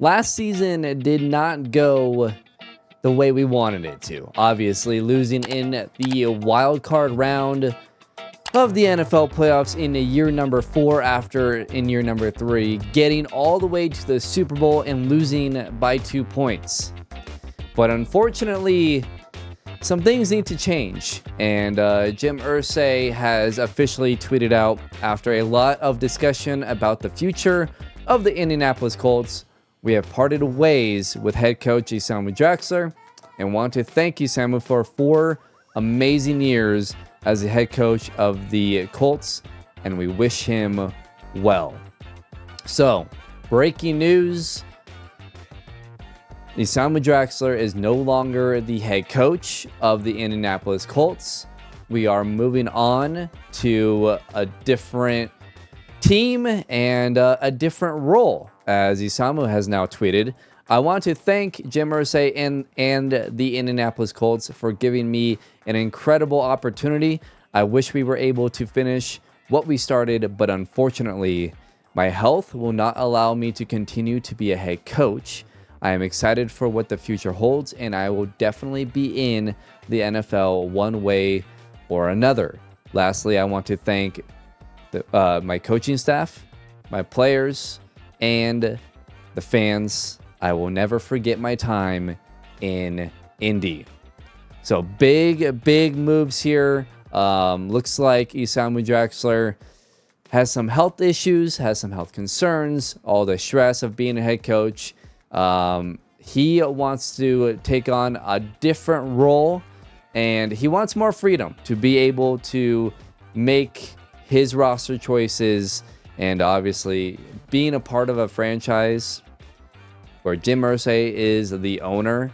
last season did not go the way we wanted it to. Obviously, losing in the wild card round of the NFL playoffs in year number 4 after in year number 3, getting all the way to the Super Bowl and losing by 2 points. But unfortunately, some things need to change, and Jim Irsay has officially tweeted out after a lot of discussion about the future of the Indianapolis Colts, we have parted ways with head coach Irsay Draxler, and want to thank Irsay for 4 amazing years as the head coach of the Colts, and we wish him well. So, breaking news. Irsay Draxler is no longer the head coach of the Indianapolis Colts. We are moving on to a different team and a different role, as Irsay has now tweeted. I want to thank Jim Irsay and the Indianapolis Colts for giving me an incredible opportunity. I wish we were able to finish what we started, but unfortunately, my health will not allow me to continue to be a head coach. I am excited for what the future holds, and I will definitely be in the NFL one way or another. Lastly, I want to thank my coaching staff, my players, and the fans. I will never forget my time in Indy. So big moves here. Looks like Irsay Draxler has some health issues, has some health concerns, all the stress of being a head coach. He wants to take on a different role, and he wants more freedom to be able to make his roster choices. And obviously, being a part of a franchise where Jim Irsay is the owner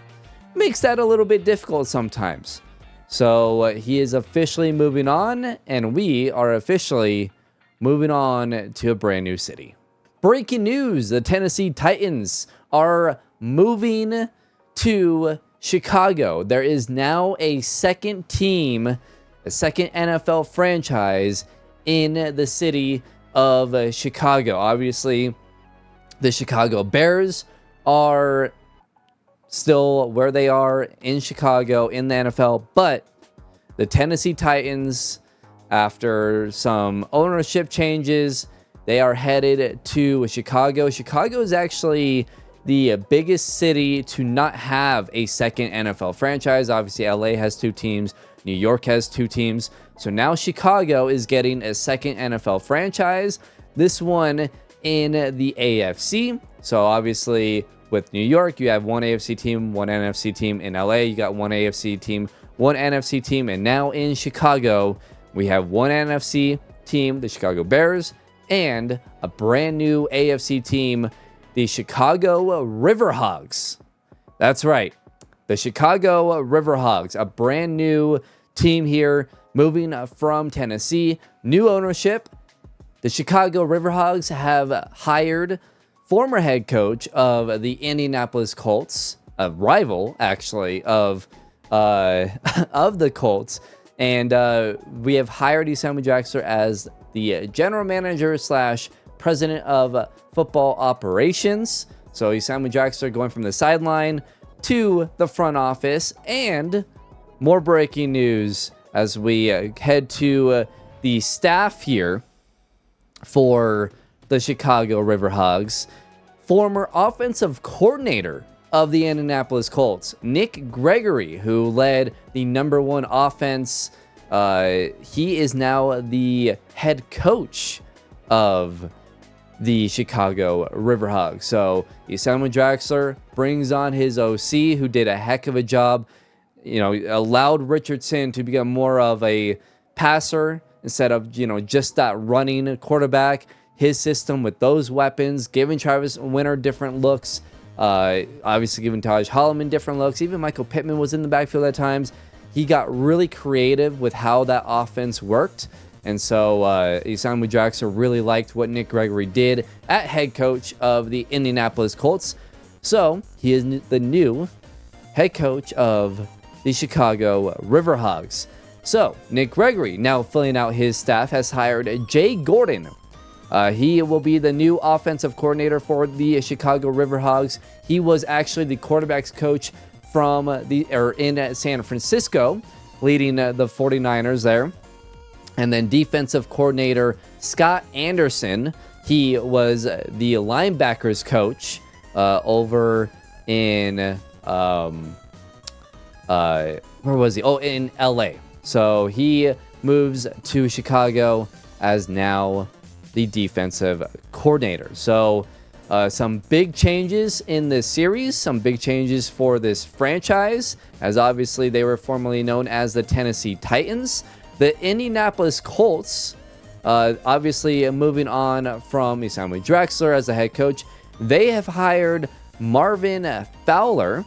makes that a little bit difficult sometimes. So he is officially moving on, and we are officially moving on to a brand new city. Breaking news, the Tennessee Titans are moving to Chicago. There is now a second team, a second NFL franchise in the city of Chicago. Obviously, the Chicago Bears are still where they are in Chicago in the NFL, but the Tennessee Titans, after some ownership changes, they are headed to Chicago. Chicago is actually the biggest city to not have a second NFL franchise. Obviously, LA has 2 teams. New York has 2 teams. So now Chicago is getting a second NFL franchise. This one in the AFC. So obviously, with New York, you have 1 AFC team, 1 NFC team. In LA, you got 1 AFC team, 1 NFC team. And now in Chicago, we have 1 NFC team, the Chicago Bears, and a brand new AFC team, the Chicago Riverhogs. That's right, the Chicago Riverhogs, a brand new team here, moving from Tennessee. New ownership. The Chicago Riverhogs have hired former head coach of the Indianapolis Colts, a rival actually of the Colts, and we have hired Irsay Draxler as the general manager / president of football operations. So Irsay Draxler going from the sideline to the front office. And more breaking news as we head to the staff here for the Chicago Riverhogs. Former offensive coordinator of the Indianapolis Colts, Nick Gregory, who led the #1 offense, he is now the head coach of the Chicago Riverhogs. So Irsay Draxler brings on his OC, who did a heck of a job. You know, allowed Richardson to become more of a passer instead of, just that running quarterback. His system with those weapons, giving Travis Winter different looks, obviously giving Taj Holloman different looks. Even Michael Pittman was in the backfield at times. He got really creative with how that offense worked. And so Irsay Draxler really liked what Nick Gregory did at head coach of the Indianapolis Colts. So he is the new head coach of the Chicago Riverhogs. So Nick Gregory, now filling out his staff, has hired Jay Gordon He will be the new offensive coordinator for the Chicago Riverhogs. He was actually the quarterback's coach in San Francisco, leading the 49ers there. And then defensive coordinator Scott Anderson. He was the linebackers coach over in where was he? Oh, in LA. So he moves to Chicago as now the defensive coordinator. So some big changes in this series, some big changes for this franchise, as obviously they were formerly known as the Tennessee Titans. The Indianapolis Colts, obviously moving on from Irsay Draxler as the head coach, they have hired Marvin Fowler.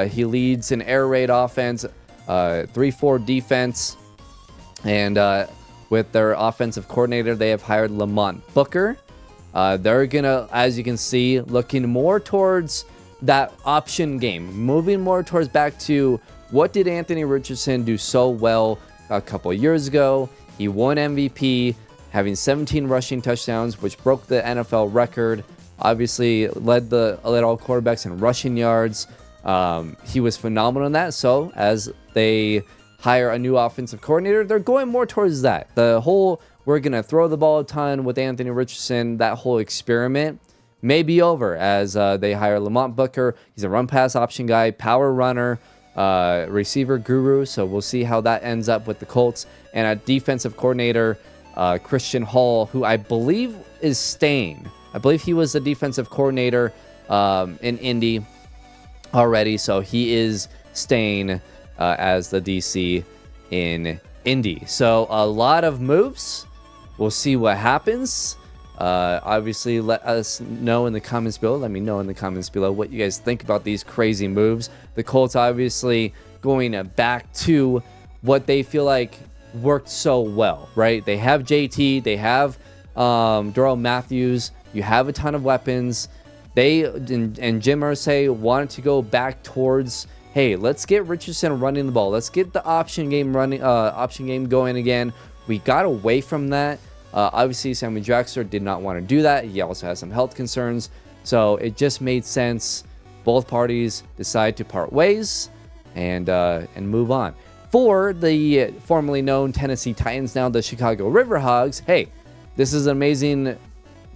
He leads an air raid offense, 3-4 defense, and with their offensive coordinator, they have hired Lamont Booker. They're gonna, as you can see, looking more towards that option game, moving more towards back to what did Anthony Richardson do so well a couple years ago. He won MVP, having 17 rushing touchdowns, which broke the NFL record. Obviously, led all quarterbacks in rushing yards. He was phenomenal in that. So as they hire a new offensive coordinator, they're going more towards that. The whole we're going to throw the ball a ton with Anthony Richardson, that whole experiment may be over as they hire Lamont Booker. He's a run-pass option guy, power runner, receiver guru. So we'll see how that ends up with the Colts. And a defensive coordinator, Christian Hall, who I believe is staying. I believe he was the defensive coordinator in Indy already. So he is staying as the DC in Indy. So a lot of moves. We'll see what happens. Obviously, let us know in the comments below. Let me know in the comments below what you guys think about these crazy moves. The Colts obviously going back to what they feel like worked so well, right? They have JT. They have Darrell Matthews. You have a ton of weapons. They and Jim Irsay wanted to go back towards, hey, let's get Richardson running the ball. Let's get the option game going again. We got away from that. Obviously, Irsay Draxler did not want to do that. He also has some health concerns. So it just made sense. Both parties decide to part ways and move on. For the formerly known Tennessee Titans, now the Chicago Riverhogs, hey, this is an amazing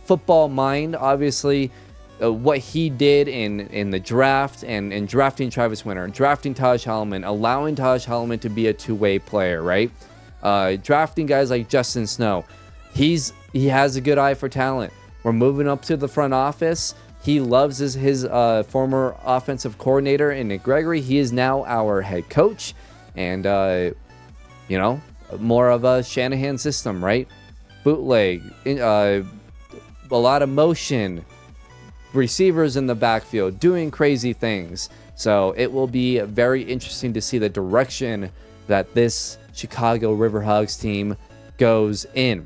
football mind. Obviously, what he did in the draft and drafting Travis Winter, drafting Taj Hellman, allowing Taj Hellman to be a two-way player, right? Drafting guys like Justin Snow. He has a good eye for talent. We're moving up to the front office. He loves his former offensive coordinator in Nick Gregory. He is now our head coach, and more of a Shanahan system, right? Bootleg, a lot of motion, receivers in the backfield doing crazy things. So it will be very interesting to see the direction that this Chicago Riverhogs team goes in.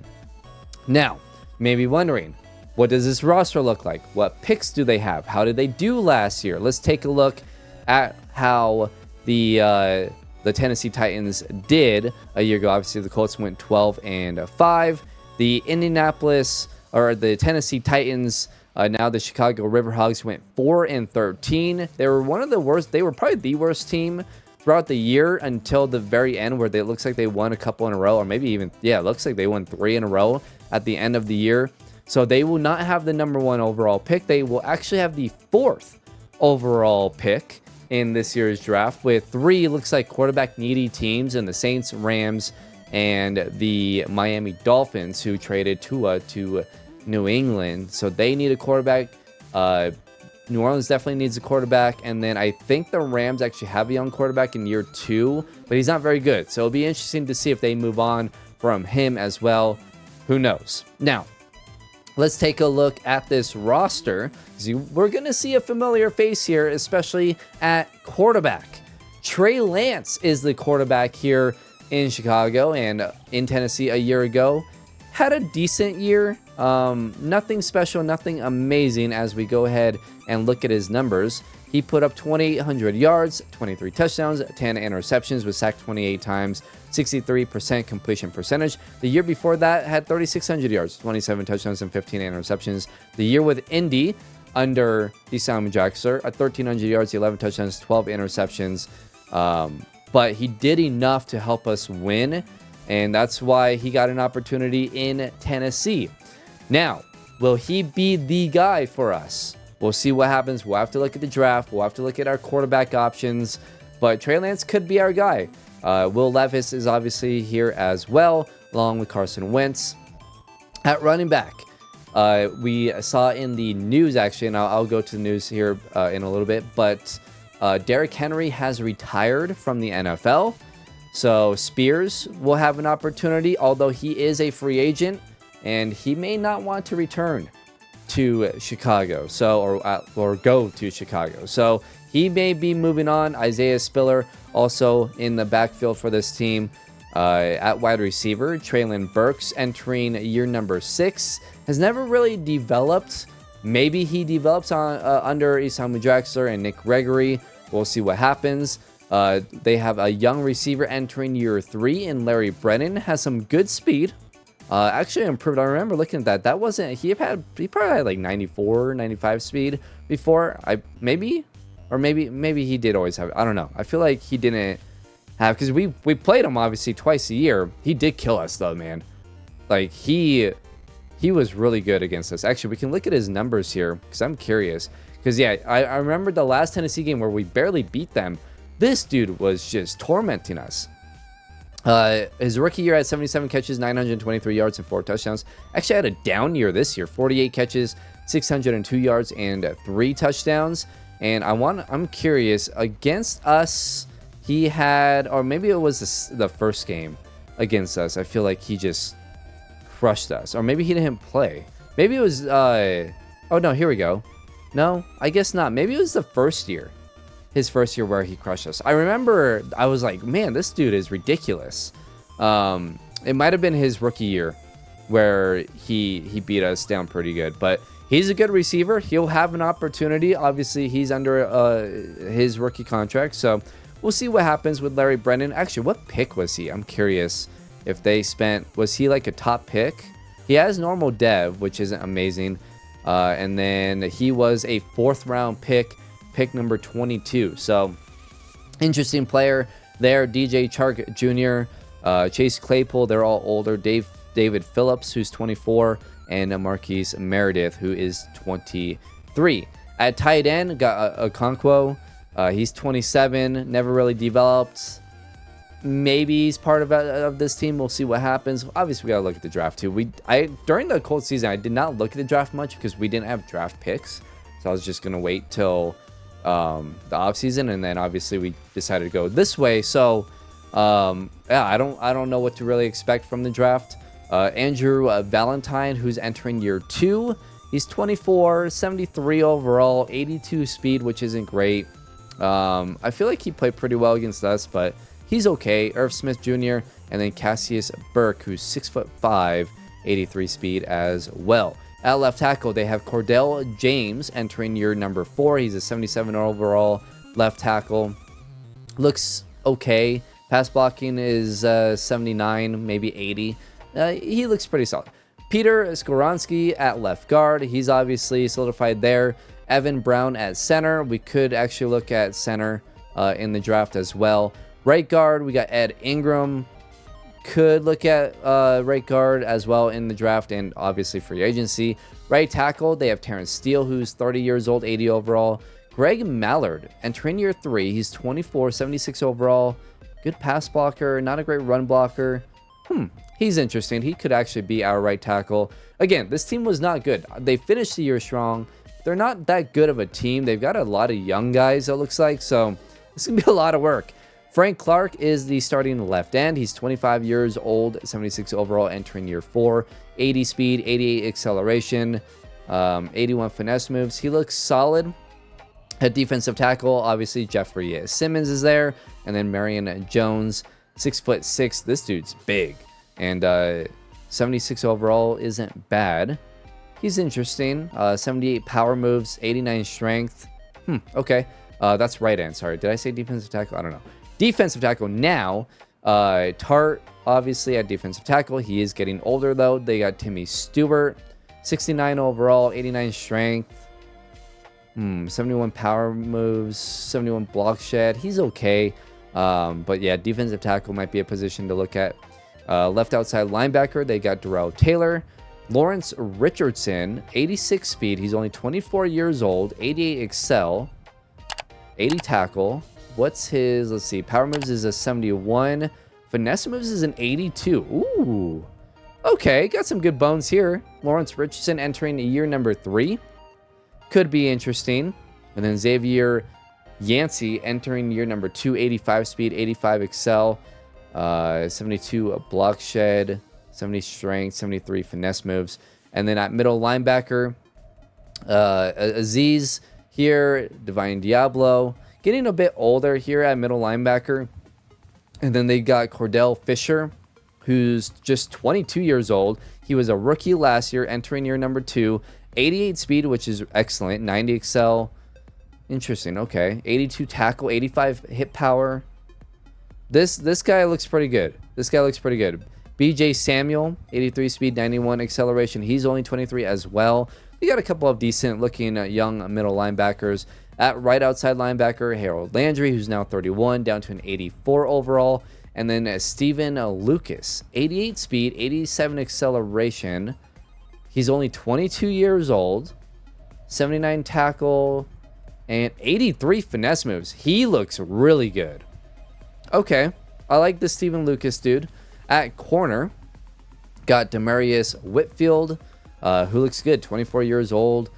Now, you may be wondering, what does this roster look like? What picks do they have? How did they do last year? Let's take a look at how the Tennessee Titans did a year ago. Obviously, the Colts went 12-5. The Tennessee Titans, now the Chicago Riverhogs, went 4-13. They were one of the worst. They were probably the worst team throughout the year until the very end, where it looks like they won a couple in a row, or maybe even, it looks like they won 3 in a row at the end of the year. So they will not have the number 1 overall pick. They will actually have the 4th overall pick in this year's draft, with 3 looks like quarterback needy teams in the Saints, Rams, and the Miami Dolphins, who traded Tua to New England. So they need a quarterback. New Orleans definitely needs a quarterback. And then I think the Rams actually have a young quarterback in year 2, but he's not very good. So it'll be interesting to see if they move on from him as well. Who knows? Now, let's take a look at this roster. We're going to see a familiar face here, especially at quarterback. Trey Lance is the quarterback here in Chicago, and in Tennessee a year ago. Had a decent year. Nothing special, nothing amazing as we go ahead and look at his numbers. He put up 2,800 yards, 23 touchdowns, 10 interceptions, was sacked 28 times, 63% completion percentage. The year before that had 3,600 yards, 27 touchdowns, and 15 interceptions. The year with Indy, under Irsay Draxler, at 1,300 yards, 11 touchdowns, 12 interceptions. But he did enough to help us win, and that's why he got an opportunity in Tennessee. Now, will he be the guy for us? We'll see what happens. We'll have to look at the draft. We'll have to look at our quarterback options. But Trey Lance could be our guy. Will Levis is obviously here as well, along with Carson Wentz. At running back, we saw in the news, actually, and I'll go to the news here in a little bit, but Derrick Henry has retired from the NFL. So Spears will have an opportunity, although he is a free agent, and he may not want to return to Chicago, or go to Chicago. So he may be moving on. Isaiah Spiller also in the backfield for this team. At wide receiver, Treylon Burks entering year number 6. Has never really developed. Maybe he develops on under Irsay Draxler and Nick Gregory. We'll see what happens. They have a young receiver entering year 3, and Larry Brennan has some good speed. Actually improved. I remember looking at that. That wasn't, he probably had like 94, 95 speed before. Maybe he did always have it. I don't know. I feel like he didn't have, because we played him obviously twice a year. He did kill us though, man. Like he was really good against us. Actually, we can look at his numbers here because I'm curious. Because yeah, I remember the last Tennessee game where we barely beat them. This dude was just tormenting us. His rookie year had 77 catches, 923 yards, and 4 touchdowns. Actually had a down year this year, 48 catches, 602 yards, and 3 touchdowns. And I'm curious, against us, he had, or maybe it was the first game against us, I feel like he just crushed us. Or maybe he didn't play. Maybe it was, oh no, here we go. No, I guess not. Maybe it was the first year. His first year where he crushed us. I remember I was like, man, this dude is ridiculous. It might have been his rookie year where he beat us down pretty good. But he's a good receiver. He'll have an opportunity. Obviously, he's under his rookie contract. So we'll see what happens with Larry Brennan. Actually, what pick was he? I'm curious if they spent... Was he like a top pick? He has normal dev, which isn't amazing. And then he was a 4th round pick number 22. So interesting player there. DJ Chark Jr., Chase Claypool, they're all older. David Phillips, who's 24, and Marquise Meredith, who is 23. At tight end, got Okonkwo. He's 27, never really developed. Maybe he's part of this team. We'll see what happens. Obviously, we gotta look at the draft too. During the Colts season, I did not look at the draft much because we didn't have draft picks. So I was just gonna wait till the off season, and then obviously we decided to go this way. So yeah, I don't know what to really expect from the draft. Andrew Valentine, who's entering year 2, he's 24, 73 overall, 82 speed, which isn't great. I feel like he played pretty well against us, but he's okay. Irv Smith Jr. and then Cassius Burke, who's 6'5", 83 speed as well. At left tackle, they have Cordell James entering year number 4. He's a 77 overall left tackle. Looks okay. Pass blocking is 79, maybe 80. He looks pretty solid. Peter Skoronski at left guard. He's obviously solidified there. Evan Brown at center. We could actually look at center in the draft as well. Right guard, we got Ed Ingram. Could look at right guard as well in the draft and obviously free agency. Right tackle, they have Terrence Steele, who's 30 years old, 80 overall. Greg Mallard entering year 3. He's 24, 76 overall. Good pass blocker, not a great run blocker. He's interesting. He could actually be our right tackle. Again, this team was not good. They finished the year strong. They're not that good of a team. They've got a lot of young guys, it looks like. So it's going to be a lot of work. Frank Clark is the starting left end. He's 25 years old, 76 overall, entering year 4. 80 speed, 88 acceleration, 81 finesse moves. He looks solid. At defensive tackle, obviously Jeffrey Simmons is there. And then Marion Jones, 6'6". This dude's big. And 76 overall isn't bad. He's interesting. 78 power moves, 89 strength. Okay. That's right end. Sorry. Did I say defensive tackle? I don't know. Defensive tackle now. Tart, obviously, at defensive tackle. He is getting older, though. They got Timmy Stewart, 69 overall, 89 strength. 71 power moves, 71 block shed. He's okay. But yeah, defensive tackle might be a position to look at. Left outside linebacker, they got Darrell Taylor. Lawrence Richardson, 86 speed. He's only 24 years old, 88 excel, 80 tackle. What's his, let's see, power moves is a 71. Finesse moves is an 82. Ooh, okay, got some good bones here. Lawrence Richardson entering year number 3. Could be interesting. And then Xavier Yancey entering year number 2, 85 speed, 85 excel, 72 block shed, 70 strength, 73 finesse moves. And then at middle linebacker, Aziz here, Divine Diablo, getting a bit older here at middle linebacker. And then they got Cordell Fisher, who's just 22 years old. He was a rookie last year, entering year number 2. 88 speed, which is excellent. 90 excel. Interesting. Okay. 82 tackle, 85 hit power. This guy looks pretty good. This guy looks pretty good. BJ Samuel, 83 speed, 91 acceleration. He's only 23 as well. We got a couple of decent looking young middle linebackers. At right outside linebacker, Harold Landry, who's now 31, down to an 84 overall. And then Steven Lucas, 88 speed, 87 acceleration. He's only 22 years old, 79 tackle, and 83 finesse moves. He looks really good. Okay, I like this Steven Lucas dude. At corner, got Demarius Whitfield, who looks good, 24 years old,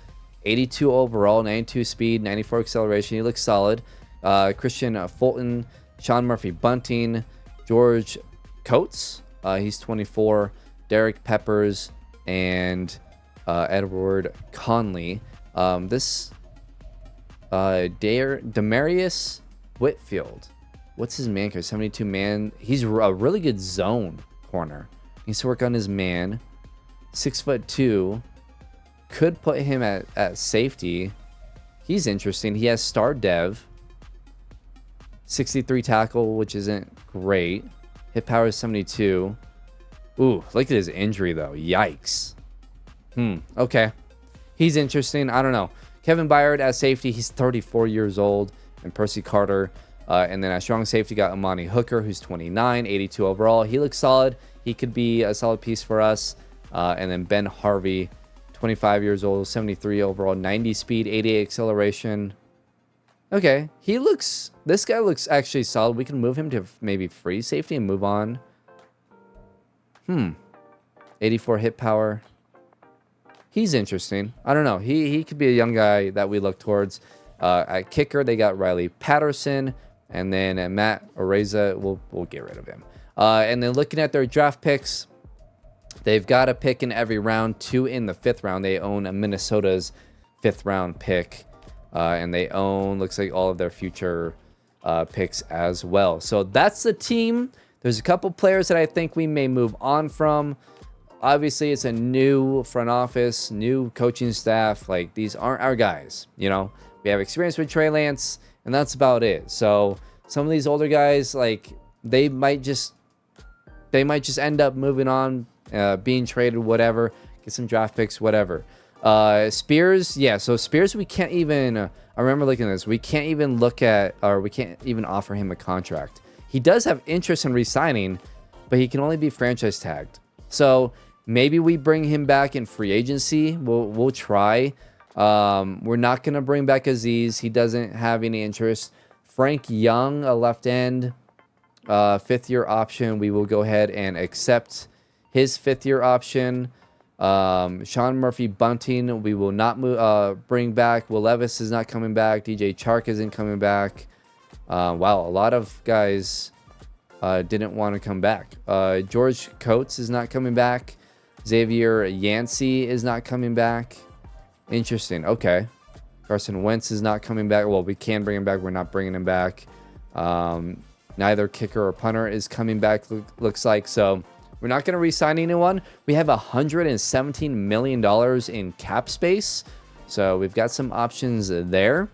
82 overall, 92 speed, 94 acceleration. He looks solid. Christian Fulton, Sean Murphy Bunting, George Coates, he's 24, Derek Peppers, and Edward Conley. Demarius Whitfield, what's his man card? 72 man. He's a really good zone corner. He needs to work on his man. 6'2". Could put him at safety. He's interesting. He has star dev. 63 tackle, which isn't great. Hit power is 72. Ooh, look at his injury, though. Yikes. Okay. He's interesting. I don't know. Kevin Byard at safety. He's 34 years old. And Percy Carter. And then at strong safety, got Amani Hooker, who's 29, 82 overall. He looks solid. He could be a solid piece for us. And then Ben Harvey, 25 years old, 73 overall, 90 speed, 88 acceleration. Okay. This guy looks actually solid. We can move him to maybe free safety and move on. 84 hit power. He's interesting. I don't know. He could be a young guy that we look towards. At kicker, they got Riley Patterson. And then Matt Areza, we'll get rid of him. And then looking at their draft picks, they've got a pick in every round, 2 in the 5th round. They own Minnesota's 5th round pick. And they own, looks like, all of their future picks as well. So that's the team. There's a couple players that I think we may move on from. Obviously, it's a new front office, new coaching staff. Like, these aren't our guys, you know? We have experience with Trey Lance, and that's about it. So some of these older guys, like, they might just end up moving on, being traded, whatever, get some draft picks, whatever. Spears, yeah. So Spears, we can't even. I remember looking at this. We can't even look at, or we can't even offer him a contract. He does have interest in re-signing, but he can only be franchise tagged. So maybe we bring him back in free agency. We'll try. We're not going to bring back Aziz. He doesn't have any interest. Frank Young, a left end, 5th-year option. We will go ahead and accept his 5th-year option. Sean Murphy Bunting, we will not bring back. Will Levis is not coming back. DJ Chark isn't coming back. Wow, a lot of guys didn't want to come back. George Coates is not coming back. Xavier Yancey is not coming back. Interesting. Okay. Carson Wentz is not coming back. Well, we can bring him back. We're not bringing him back. Neither kicker or punter is coming back, looks like. So we're not going to re-sign anyone. We have $117 million in cap space. So we've got some options there.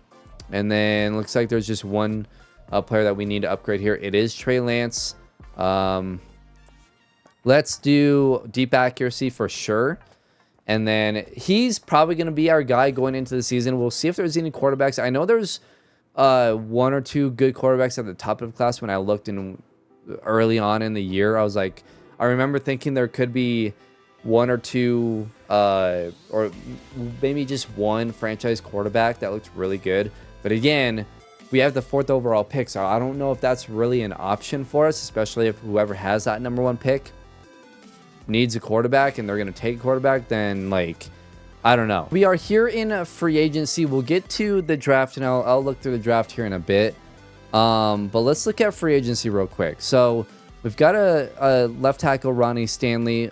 And then looks like there's just one player that we need to upgrade here. It is Trey Lance. Let's do deep accuracy for sure. And then he's probably going to be our guy going into the season. We'll see if there's any quarterbacks. I know there's one or two good quarterbacks at the top of the class. When I looked in early on in the year, I was like, I remember thinking there could be one or two or maybe just one franchise quarterback that looked really good. But again, we have the 4th overall pick, so I don't know if that's really an option for us, especially if whoever has that number 1 pick needs a quarterback and they're going to take a quarterback. Then, like, I don't know. We are here in free agency. We'll get to the draft, and I'll look through the draft here in a bit. But let's look at free agency real quick. So we've got a left tackle, Ronnie Stanley,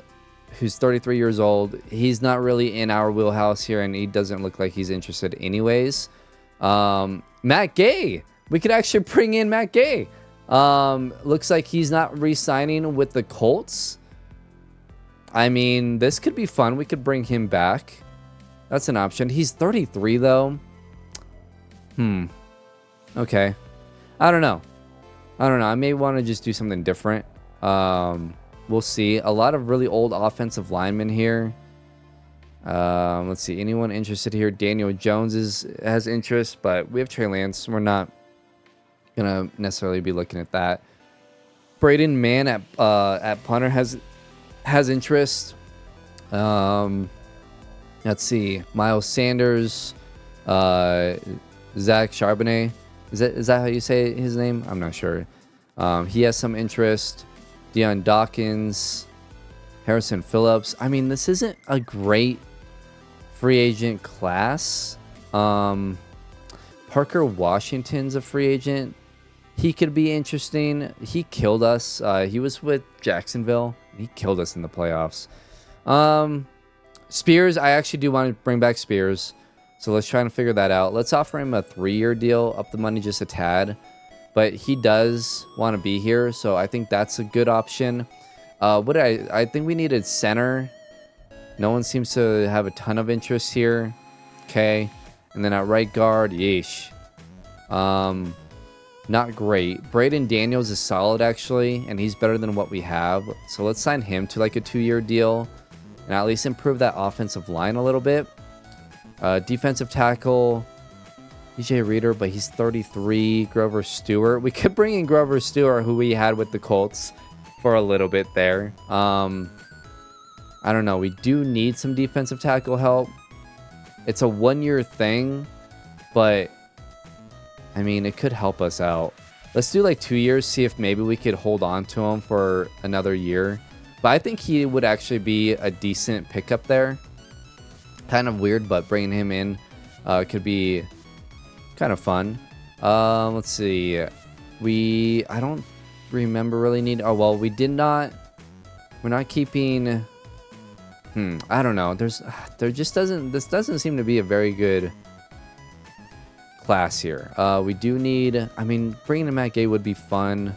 who's 33 years old. He's not really in our wheelhouse here, and he doesn't look like he's interested anyways. Matt Gay. We could actually bring in Matt Gay. Looks like he's not re-signing with the Colts. I mean, this could be fun. We could bring him back. That's an option. He's 33, though. Okay. I don't know. I may want to just do something different. We'll see. A lot of really old offensive linemen here. Let's see. Anyone interested here? Daniel Jones has interest, but we have Trey Lance. We're not going to necessarily be looking at that. Braden Mann at punter has interest. Let's see. Miles Sanders, Zach Charbonnet. Is that how you say his name? I'm not sure. He has some interest. Deion Dawkins, Harrison Phillips. I mean, this isn't a great free agent class. Parker Washington's a free agent. He could be interesting. He killed us. He was with Jacksonville. He killed us in the playoffs. Spears, I actually do want to bring back Spears. So let's try and figure that out. Let's offer him a 3-year deal, up the money just a tad. But he does want to be here, so I think that's a good option. I think we needed center. No one seems to have a ton of interest here. Okay. And then at right guard, yeesh. Not great. Braden Daniels is solid, actually, and he's better than what we have. So let's sign him to like a 2-year deal and at least improve that offensive line a little bit. Defensive tackle, DJ Reader, but he's 33. Grover Stewart. We could bring in Grover Stewart, who we had with the Colts for a little bit there. I don't know. We do need some defensive tackle help. It's a 1-year thing, but I mean, it could help us out. Let's do like 2 years, see if maybe we could hold on to him for another year. But I think he would actually be a decent pickup there. Kind of weird, but bringing him in could be kind of fun. Let's see. I don't remember really need. Oh, well, we did not. We're not keeping. I don't know. This doesn't seem to be a very good class here. We do need. I mean, bringing in Matt Gay would be fun.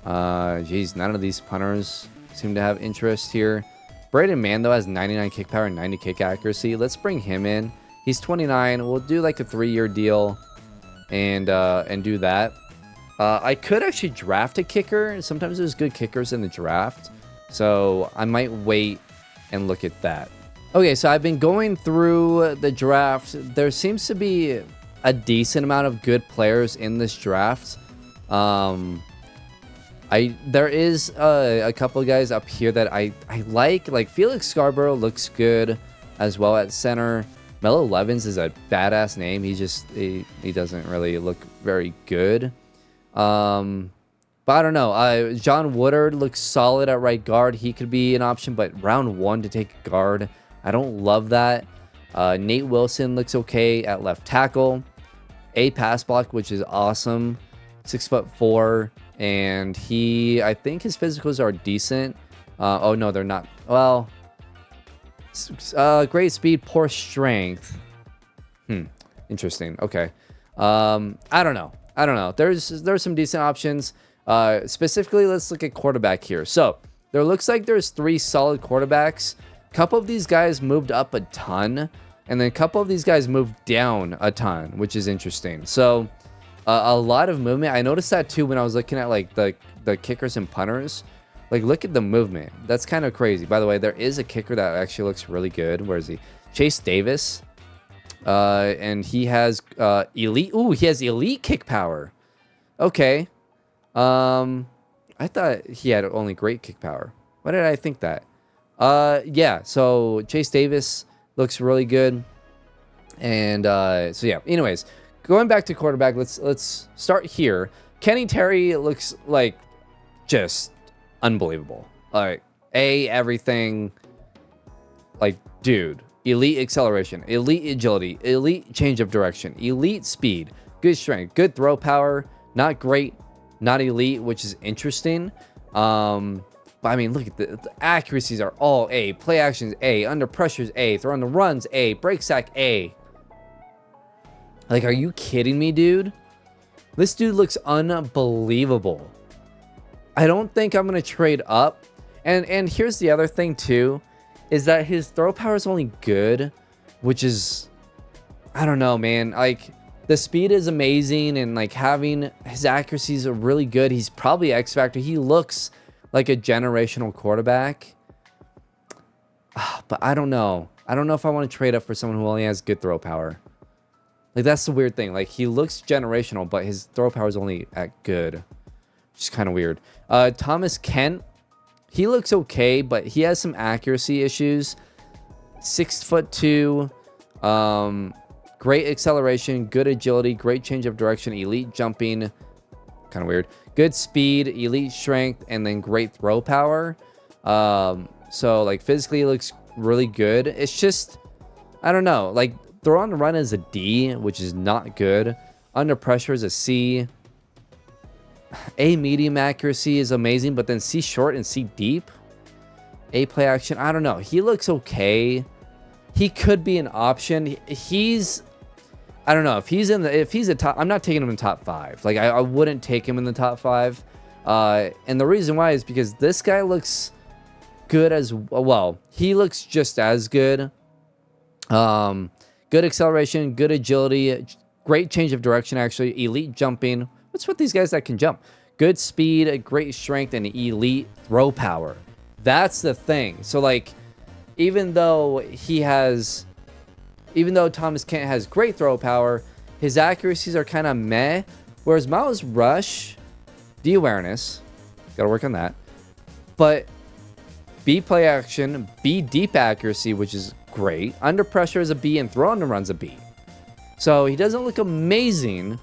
Geez, none of these punters seem to have interest here. Braden Mann, though, has 99 kick power and 90 kick accuracy. Let's bring him in. He's 29. We'll do like a 3-year deal and do that. I could actually draft a kicker. Sometimes there's good kickers in the draft. So I might wait and look at that. Okay, so I've been going through the draft. There seems to be a decent amount of good players in this draft. There is a couple of guys up here that I like Felix Scarborough looks good as well at center. Melo Levins is a badass name. He doesn't really look very good. But I don't know. John Woodard looks solid at right guard. He could be an option, but round 1 to take a guard, I don't love that. Nate Wilson looks okay at left tackle. A pass block, which is awesome. 6'4", and I think his physicals are decent. Oh no, they're not. Well, great speed, poor strength. Interesting. Okay. I don't know. There's some decent options. Specifically, let's look at quarterback here. So there looks like there's 3 solid quarterbacks. A couple of these guys moved up a ton, and then a couple of these guys moved down a ton, which is interesting. So a lot of movement. I noticed that too when I was looking at like the kickers and punters. Like, look at the movement. That's kind of crazy. By the way, there is a kicker that actually looks really good. Where is he? Chase Davis. And he has elite. Ooh, he has elite kick power. Okay. I thought he had only great kick power. Why did I think that? Yeah. So Chase Davis looks really good. And so yeah. Anyways, going back to quarterback, let's start here. Kenny Terry looks like just unbelievable. Like everything. Like, dude. Elite acceleration, elite agility, elite change of direction, elite speed, good strength, good throw power. Not great, not elite, which is interesting. But I mean, look at the accuracies are all A. Play actions A. Under pressures A. Throw on the runs A. Break sack A. Like, are you kidding me, dude? This dude looks unbelievable. I don't think I'm gonna trade up. And here's the other thing too. Is that his throw power is only good, which is, I don't know, man. Like, the speed is amazing, and like having his accuracies are really good. He's probably X Factor. He looks like a generational quarterback. But I don't know. I don't know if I want to trade up for someone who only has good throw power. Like, that's the weird thing. Like, he looks generational, but his throw power is only at good. Which is kind of weird. Thomas Kent. He looks okay, but he has some accuracy issues. 6'2", great acceleration, good agility, great change of direction, elite jumping, kind of weird. Good speed, elite strength, and then great throw power. So like physically, he looks really good. It's just, I don't know. Like, throw on the run is a D, which is not good. Under pressure is a C. A medium accuracy is amazing, but then C short and C deep. A play action, I don't know. He looks okay. He could be an option. He's, I don't know if he's a top. I'm not taking him in top 5. Like, I wouldn't take him in the top 5. And the reason why is because this guy looks good as well. He looks just as good. Good acceleration, good agility, great change of direction. Actually, elite jumping. What's with these guys that can jump? Good speed, great strength, and elite throw power. That's the thing. So, like, even though Thomas Kent has great throw power, his accuracies are kind of meh. Whereas Miles Rush, D awareness, gotta work on that. But B play action, B deep accuracy, which is great. Under pressure is a B, and throw on the run's a B. So he doesn't look amazing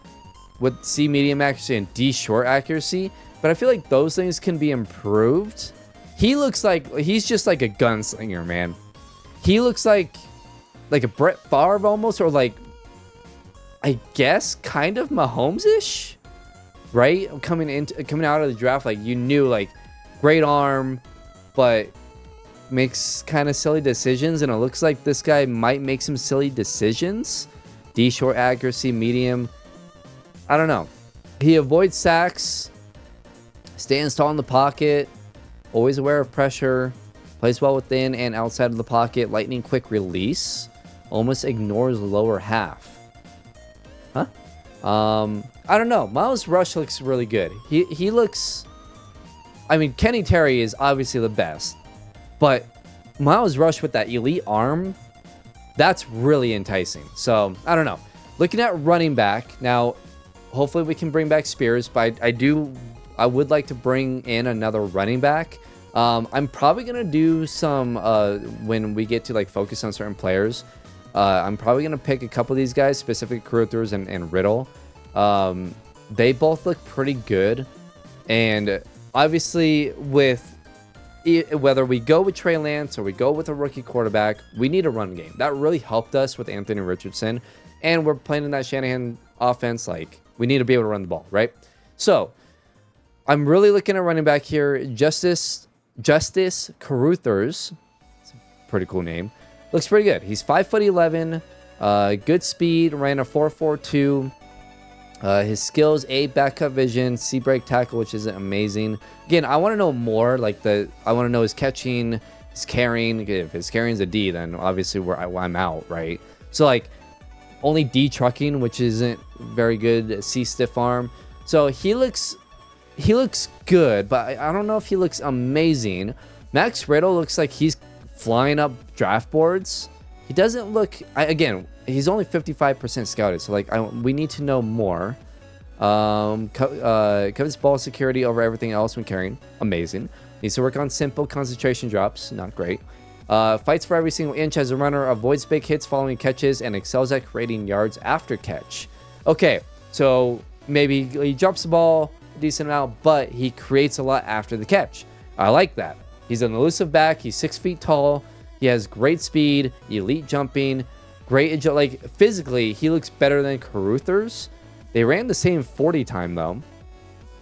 with C medium accuracy and D short accuracy, but I feel like those things can be improved. He looks like he's just like a gunslinger, man. He looks like a Brett Favre almost, or like, I guess kind of Mahomes-ish, right? Coming out of the draft, like, you knew, like, great arm, but makes kind of silly decisions, and it looks like this guy might make some silly decisions. D short accuracy, medium. I don't know. He avoids sacks, stands tall in the pocket, always aware of pressure, plays well within and outside of the pocket, lightning quick release, almost ignores lower half. Huh? I don't know. Miles Rush looks really good. He looks, I mean, Kenny Terry is obviously the best, but Miles Rush with that elite arm, that's really enticing. So, I don't know. Looking at running back, now, hopefully we can bring back Spears, but I would like to bring in another running back. I'm probably going to do some, when we get to, like, focus on certain players, I'm probably going to pick a couple of these guys, specifically Caruthers and Riddle. They both look pretty good. And obviously, whether we go with Trey Lance or we go with a rookie quarterback, we need a run game. That really helped us with Anthony Richardson. And we're playing in that Shanahan offense. Like, we need to be able to run the ball, right? So, I'm really looking at running back here. Justice Caruthers. It's a pretty cool name. Looks pretty good. He's 5'11", good speed, ran a 4.42. His skills: A, back cut vision, C, break tackle, which is amazing. Again, I want to know more. Like, I want to know his catching, his carrying. If his carrying's a D, then obviously I'm out, right? So, like, only D trucking, which isn't very good. C stiff arm. So he looks good, but I don't know if he looks amazing. Max Riddle looks like he's flying up draft boards. He doesn't look, again, he's only 55% scouted, so like we need to know more. Covets ball security over everything else when carrying, amazing. Needs to work on simple concentration drops, not great. Fights for every single inch as a runner, avoids big hits following catches, and excels at creating yards after catch. Okay, so maybe he drops the ball a decent amount, but he creates a lot after the catch. I like that. He's an elusive back. He's 6 feet tall. He has great speed, elite jumping, great agility. Like physically, he looks better than Caruthers. They ran the same 40 time though.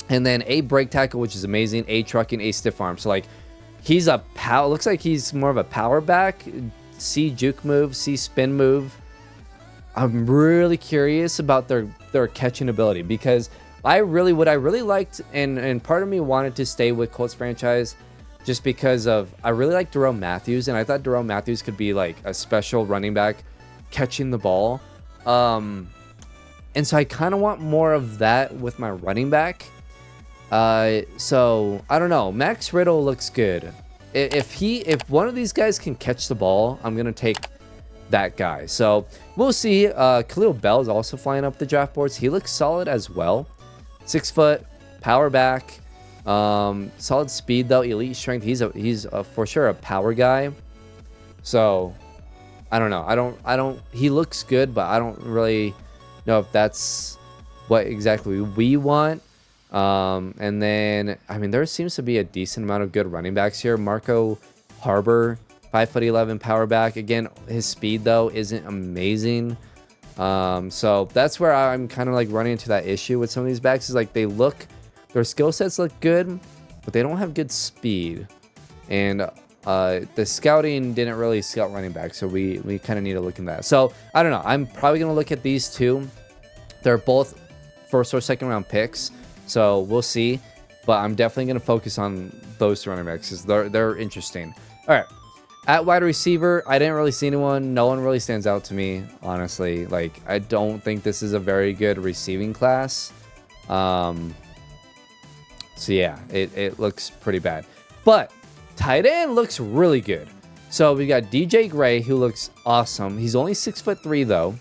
And then A break tackle, which is amazing. A trucking, A stiff arm. So like he's a power. Looks like he's more of a power back. C juke move, C spin move. I'm really curious about their catching ability, because I really liked, and part of me wanted to stay with Colts franchise just because of I really like Jerome Matthews, and I thought Jerome Matthews could be like a special running back catching the ball. And so I kind of want more of that with my running back. So I don't know. Max Riddle looks good. If one of these guys can catch the ball, I'm gonna take that guy. So we'll see. Khalil Bell is also flying up the draft boards. He looks solid as well. 6 foot, power back, solid speed though, elite strength. He's for sure a power guy. So I don't know. I don't. He looks good, but I don't really know if that's what exactly we want. And then I mean, there seems to be a decent amount of good running backs here. Marco Harbor, 5'11" power back. Again, his speed though isn't amazing. So that's where I'm kind of like running into that issue with some of these backs, is like their skill sets look good, but they don't have good speed. And the scouting didn't really scout running back, so we kind of need to look in that. So I don't know. I'm probably gonna look at these two. They're both first or second round picks, so we'll see. But I'm definitely gonna focus on those two running backs because they're interesting. All right. At wide receiver, I didn't really see anyone. No one really stands out to me, honestly. Like, I don't think this is a very good receiving class. So yeah, it looks pretty bad. But tight end looks really good. So we got DJ Gray, who looks awesome. He's only 6'3" though.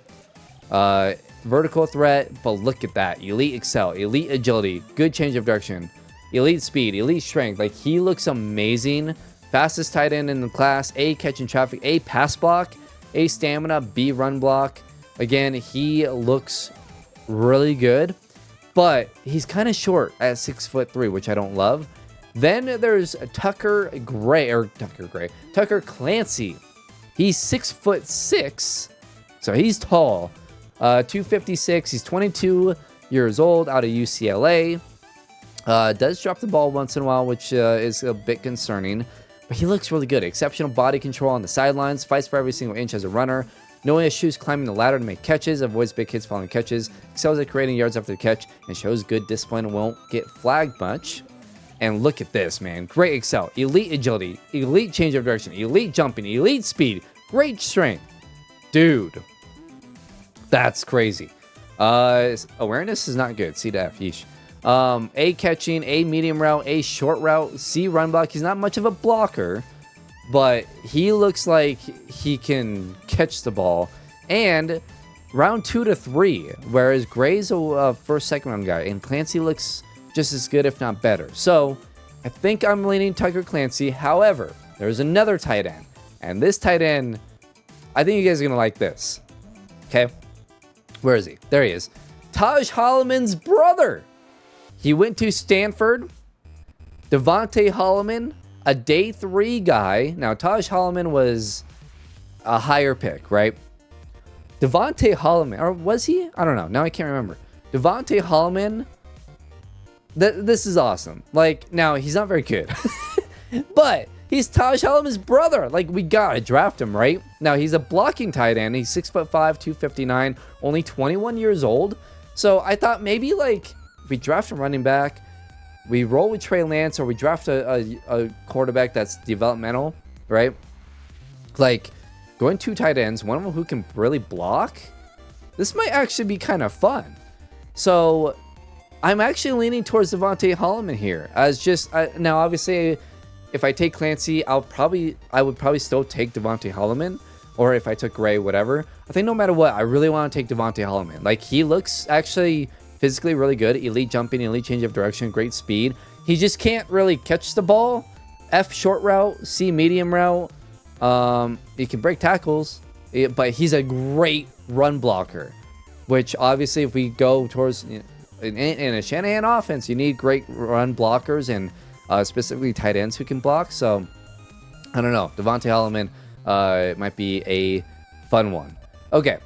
Vertical threat, but look at that. Elite excel, elite agility, good change of direction, elite speed, elite strength. Like, he looks amazing. Fastest tight end in the class. A catching traffic, A pass block, A stamina, B run block. Again, he looks really good, but he's kind of short at 6'3", which I don't love. Then there's Tucker Clancy. He's 6'6", so he's tall. 256. He's 22 years old, out of UCLA. Does drop the ball once in a while, which is a bit concerning. But he looks really good. Exceptional body control on the sidelines. Fights for every single inch as a runner. No issues climbing the ladder to make catches. Avoids big hits following catches. Excels at creating yards after the catch. And shows good discipline. Won't get flagged much. And look at this, man. Great excel. Elite agility. Elite change of direction. Elite jumping. Elite speed. Great strength. Dude. That's crazy. Awareness is not good. C to F. Yeesh. A catching, A medium route, A short route, C run block. He's not much of a blocker, but he looks like he can catch the ball. And round 2 to 3, whereas Gray's a first, second round guy, and Clancy looks just as good, if not better. So I think I'm leaning Tucker Clancy. However, there's another tight end, and this tight end, I think you guys are gonna like this. Okay, where is he? There he is. Taj Holloman's brother. He went to Stanford. Devontae Holloman, a day 3 guy. Now, Taj Holloman was a higher pick, right? Devontae Holloman, or was he? I don't know. Now I can't remember. Devontae Holloman, this is awesome. Like, now, he's not very good. But he's Taj Holloman's brother. Like, we gotta draft him, right? Now, he's a blocking tight end. He's 6'5", 259, only 21 years old. So I thought maybe, like, we draft a running back, we roll with Trey Lance, or we draft a quarterback that's developmental, right? Like, going 2 tight ends, one of them who can really block, this might actually be kind of fun. So I'm actually leaning towards Devontae Holloman here. As just now, obviously, if I take Clancy, I would probably still take Devontae Holloman, or if I took Gray, whatever. I think no matter what, I really want to take Devontae Holloman. Like, he looks actually physically really good. Elite jumping, elite change of direction, great speed. He just can't really catch the ball. F short route, C medium route. He can break tackles, but he's a great run blocker. Which obviously, if we go towards in a Shanahan offense, you need great run blockers and specifically tight ends who can block. So I don't know. Devontae Holloman might be a fun one. Okay,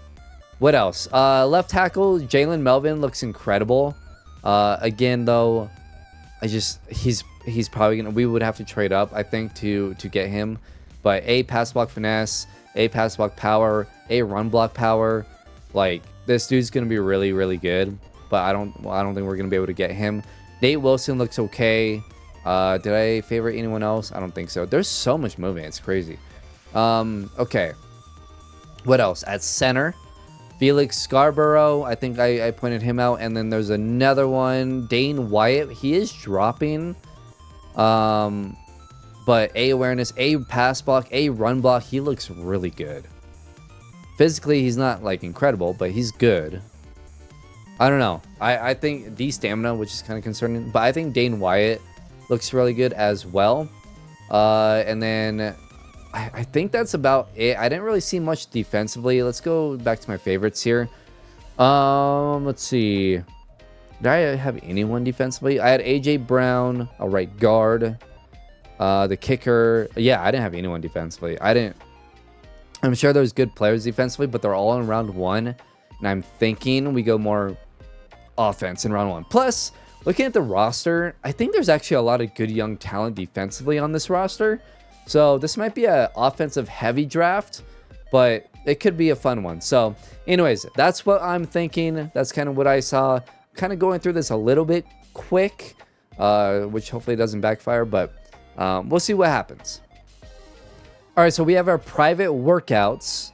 what else? Left tackle Jalen Melvin looks incredible. Again, though, he's probably gonna. We would have to trade up, I think, to get him. But A, pass block finesse, A, pass block power, A, run block power. Like, this dude's gonna be really, really good. But I don't think we're gonna be able to get him. Nate Wilson looks okay. Did I favorite anyone else? I don't think so. There's so much movement. It's crazy. Okay. What else? At center, Felix Scarborough. I think I pointed him out. And then there's another one. Dane Wyatt. He is dropping. But A, awareness, A, pass block, A, run block. He looks really good. Physically, he's not, like, incredible, but he's good. I don't know. I think D, stamina, which is kind of concerning. But I think Dane Wyatt looks really good as well. And then I think that's about it. I didn't really see much defensively. Let's go back to my favorites here. Let's see. Did I have anyone defensively? I had AJ Brown, a right guard. The kicker. Yeah, I didn't have anyone defensively. I'm sure there's good players defensively, but they're all in round 1. And I'm thinking we go more offense in round 1. Plus, looking at the roster, I think there's actually a lot of good young talent defensively on this roster. So this might be an offensive heavy draft, but it could be a fun one. So anyways, that's what I'm thinking. That's kind of what I saw. Kind of going through this a little bit quick, which hopefully doesn't backfire, but we'll see what happens. All right, so we have our private workouts.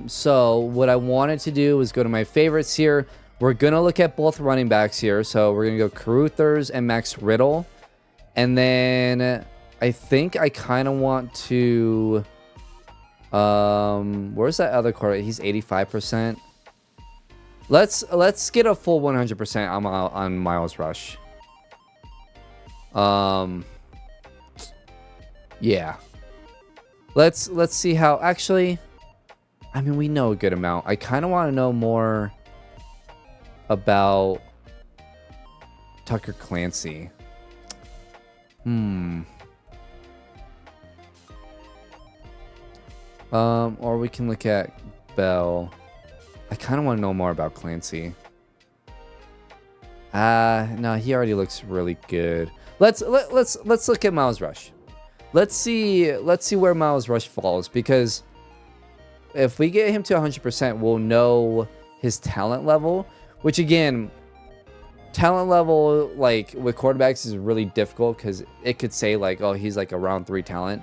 So what I wanted to do was go to my favorites here. We're going to look at both running backs here. So we're going to go Caruthers and Max Riddle. And then I think I kind of want to... where's that other quarterback? He's 85%. Let's get a full 100% on Miles Rush. Yeah. Let's see how... Actually, I mean, we know a good amount. I kind of want to know more about Tucker Clancy. Or we can look at Bell. I kind of want to know more about Clancy. No, he already looks really good. Let's look at Miles Rush. Let's see where Miles Rush falls, because if we get him to 100%, we'll know his talent level, which again, talent level, like with quarterbacks, is really difficult because it could say like, oh, he's like a round 3 talent,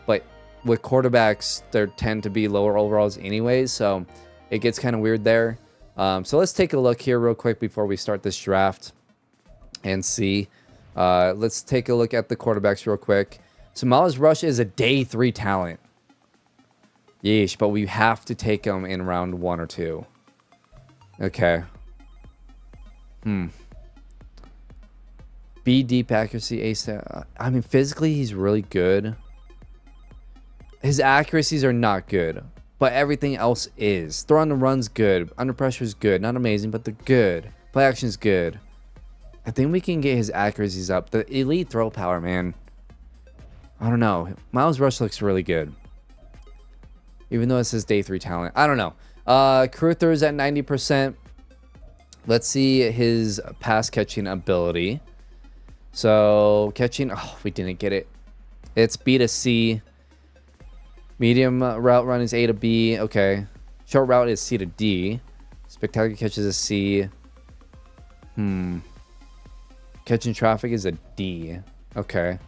but with quarterbacks, there tend to be lower overalls anyways, so it gets kind of weird there. So let's take a look here real quick before we start this draft and see. Let's take a look at the quarterbacks real quick. So Miles Rush is a day 3 talent. Yeesh, but we have to take him in round 1 or 2. Okay. B, deep accuracy, A stat. I mean, physically, he's really good. His accuracies are not good, but everything else is. Throw on the run's good. Under pressure is good. Not amazing, but they're good. Play action is good. I think we can get his accuracies up. The elite throw power, man. I don't know. Miles Rush looks really good. Even though it says day 3 talent. I don't know. Caruthers at 90%. Let's see his pass catching ability. So catching, oh, we didn't get it. It's B to C. Medium route run is A to B. Okay. Short route is C to D. Spectacular catches is C. Catching traffic is a D. Okay.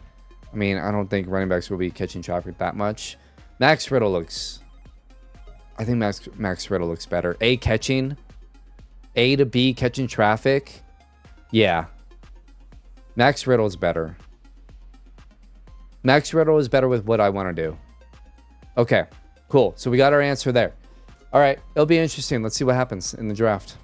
I mean, I don't think running backs will be catching traffic that much. Max Riddle looks I think Max Riddle looks better. A catching. A to B catching traffic. Yeah. Max Riddle is better. Max Riddle is better with what I want to do. Okay, cool. So we got our answer there. All right, it'll be interesting. Let's see what happens in the draft.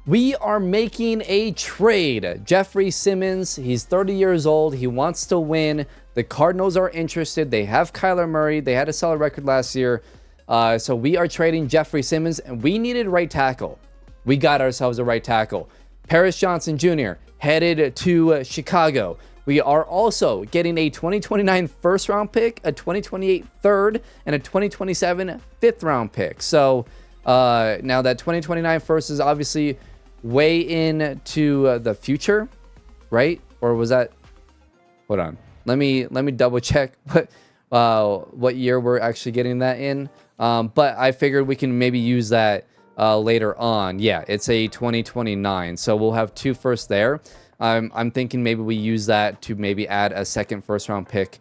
We are making a trade. Jeffrey Simmons, he's 30 years old. He wants to win. The Cardinals are interested. They have Kyler Murray. They had a solid record last year. So we are trading Jeffrey Simmons, and we needed right tackle. We got ourselves a right tackle. Paris Johnson Jr. headed to Chicago. We are also getting a 2029 first round pick, a 2028 third, and a 2027 fifth round pick. So now that 2029 first is obviously way into the future, right? Or was that? Hold on. Let me double check what year we're actually getting that in. But I figured we can maybe use that later on. Yeah, it's a 2029, so we'll have 2 firsts there. I'm thinking maybe we use that to maybe add a second first round pick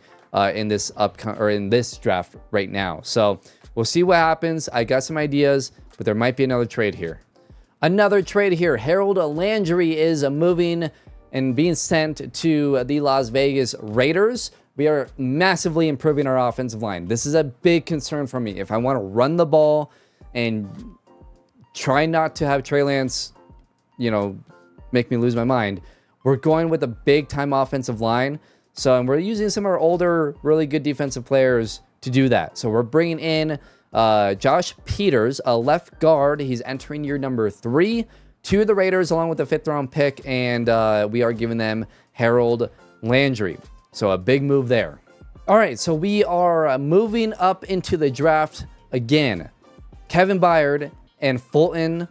in this in this draft right now. So we'll see what happens. I got some ideas, but there might be another trade here. Another trade here. Harold Landry is moving and being sent to the Las Vegas Raiders. We are massively improving our offensive line. This is a big concern for me. If I want to run the ball and try not to have Trey Lance, make me lose my mind, we're going with a big time offensive line. So, and we're using some of our older, really good defensive players to do that. So we're bringing in Josh Peters, a left guard. He's entering year number 3 to the Raiders along with the 5th round pick. And we are giving them Harold Landry. So a big move there. All right, so we are moving up into the draft again. Kevin Byard and Fulton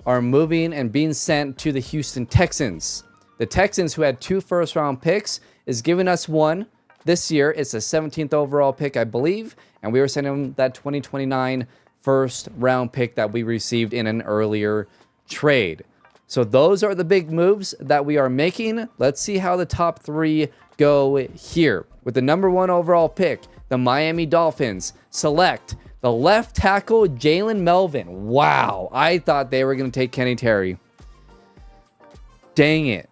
are moving and being sent to the Houston Texans. The Texans, who had 2 first round picks, is giving us one this year. It's a 17th overall pick, I believe. And we were sending them that 2029 first round pick that we received in an earlier trade. So those are the big moves that we are making. Let's see how the top 3 go here. With the number 1 overall pick, the Miami Dolphins select the left tackle, Jalen Melvin. Wow, I thought they were going to take Kenny Terry. Dang it.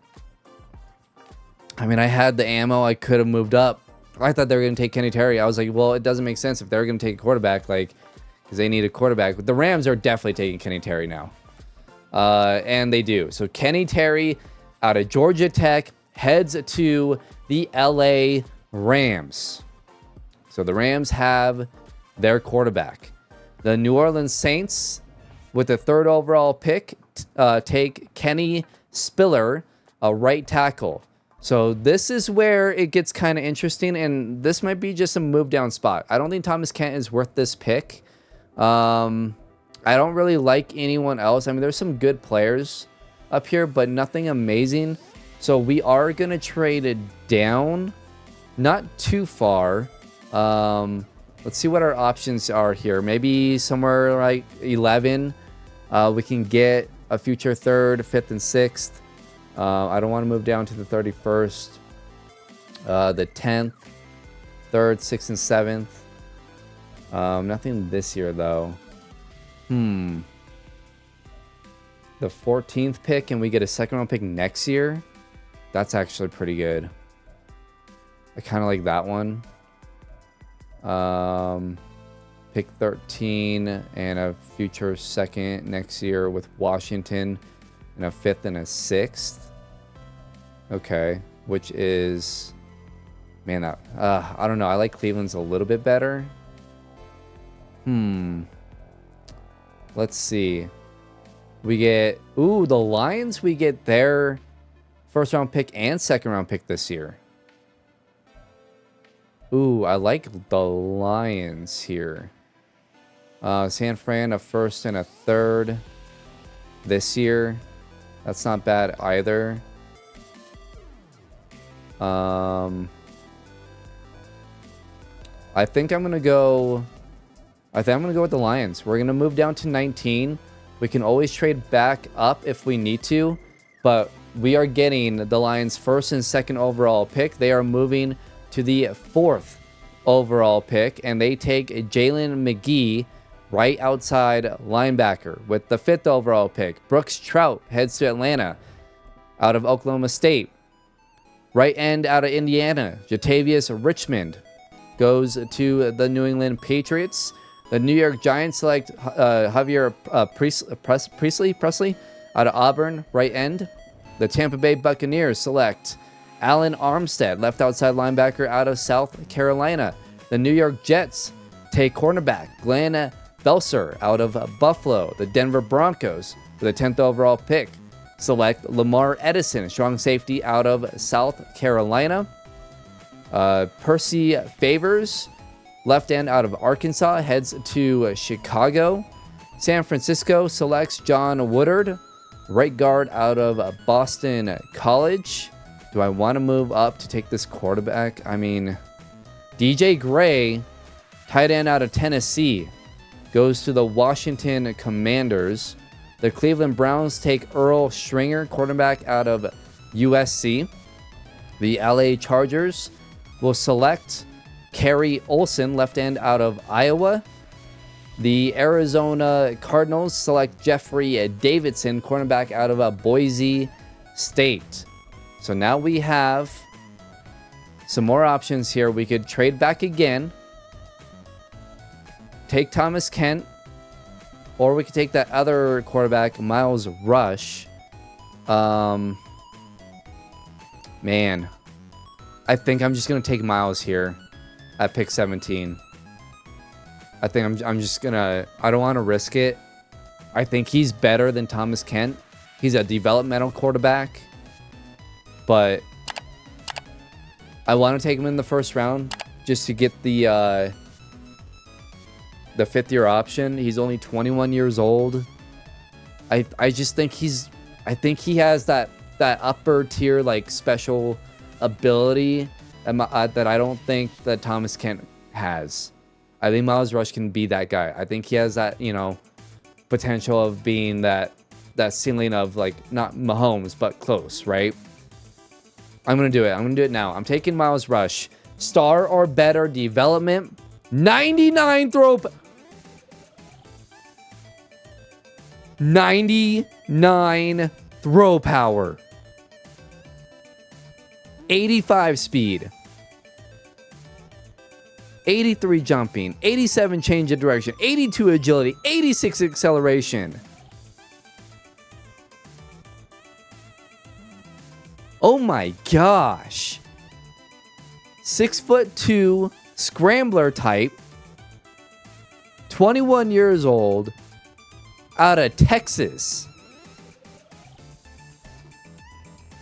I mean, I had the ammo. I could have moved up. I thought they were going to take Kenny Terry. I was like, well, it doesn't make sense if they're going to take a quarterback, because they need a quarterback. But the Rams are definitely taking Kenny Terry now. And they do. So Kenny Terry out of Georgia Tech heads to the LA Rams. So the Rams have their quarterback. The New Orleans Saints, with the 3rd overall pick, take Kenny Spiller, a right tackle. So this is where it gets kind of interesting, and this might be just a move down spot. I don't think Thomas Kent is worth this pick. I don't really like anyone else. I mean, there's some good players up here, but nothing amazing. So we are going to trade it down, not too far. Let's see what our options are here. Maybe somewhere like 11. We can get a future 3rd, 5th, and 6th. I don't want to move down to the 31st, the 10th, 3rd, 6th, and 7th. Nothing this year, though. The 14th pick, and we get a 2nd round pick next year. That's actually pretty good. I kind of like that one. Pick 13 and a future 2nd next year with Washington, and a 5th and a 6th. Okay, which is, man, that I don't know. I like Cleveland's a little bit better. Let's see. We get the Lions. We get their 1st round pick and 2nd round pick this year. I like the Lions here. San Fran, a 1st and a 3rd this year. That's not bad either. I think I'm gonna go with the Lions. We're gonna move down to 19. We can always trade back up if we need to, but we are getting the Lions' 1st and 2nd overall pick. They are moving to the 4th overall pick, and they take Jalen McGee, right outside linebacker with the 5th overall pick. Brooks Trout heads to Atlanta out of Oklahoma State. Right end out of Indiana, Jatavius Richmond goes to the New England Patriots. The New York Giants select Javier Presley out of Auburn, right end. The Tampa Bay Buccaneers select Alan Armstead, left outside linebacker out of South Carolina. The New York Jets take cornerback Glenn Belser out of Buffalo. The Denver Broncos, with the 10th overall pick, select Lamar Edison, strong safety out of South Carolina. Percy Favors, left end out of Arkansas, heads to Chicago. San Francisco selects John Woodard, right guard out of Boston College. Do I want to move up to take this quarterback? I mean, DJ Gray, tight end out of Tennessee, goes to the Washington Commanders. The Cleveland Browns take Earl Stringer, quarterback out of USC. The LA Chargers will select Kerry Olsen, left end out of Iowa. The Arizona Cardinals select Jeffrey Davidson, cornerback out of Boise State. So now we have some more options here. We could trade back again, take Thomas Kent, or we could take that other quarterback, Miles Rush. Man, I think I'm just going to take Miles here at pick 17. I think I'm just going to... I don't want to risk it. I think he's better than Thomas Kent. He's a developmental quarterback. But I want to take him in the first round just to get the 5th-year option. He's only 21 years old. I just think he's... I think he has that upper tier, like, special ability that I don't think that Thomas Kent has. I think Miles Rush can be that guy. I think he has that, you know, potential of being that ceiling of, like, not Mahomes, but close, right? I'm going to do it. I'm going to do it now. I'm taking Miles Rush. Star or better development. 99 throw... 99 throw power. 85 speed. 83 jumping. 87 change of direction. 82 agility. 86 acceleration. Oh my gosh. 6'2" scrambler type. 21 years old. Out of Texas.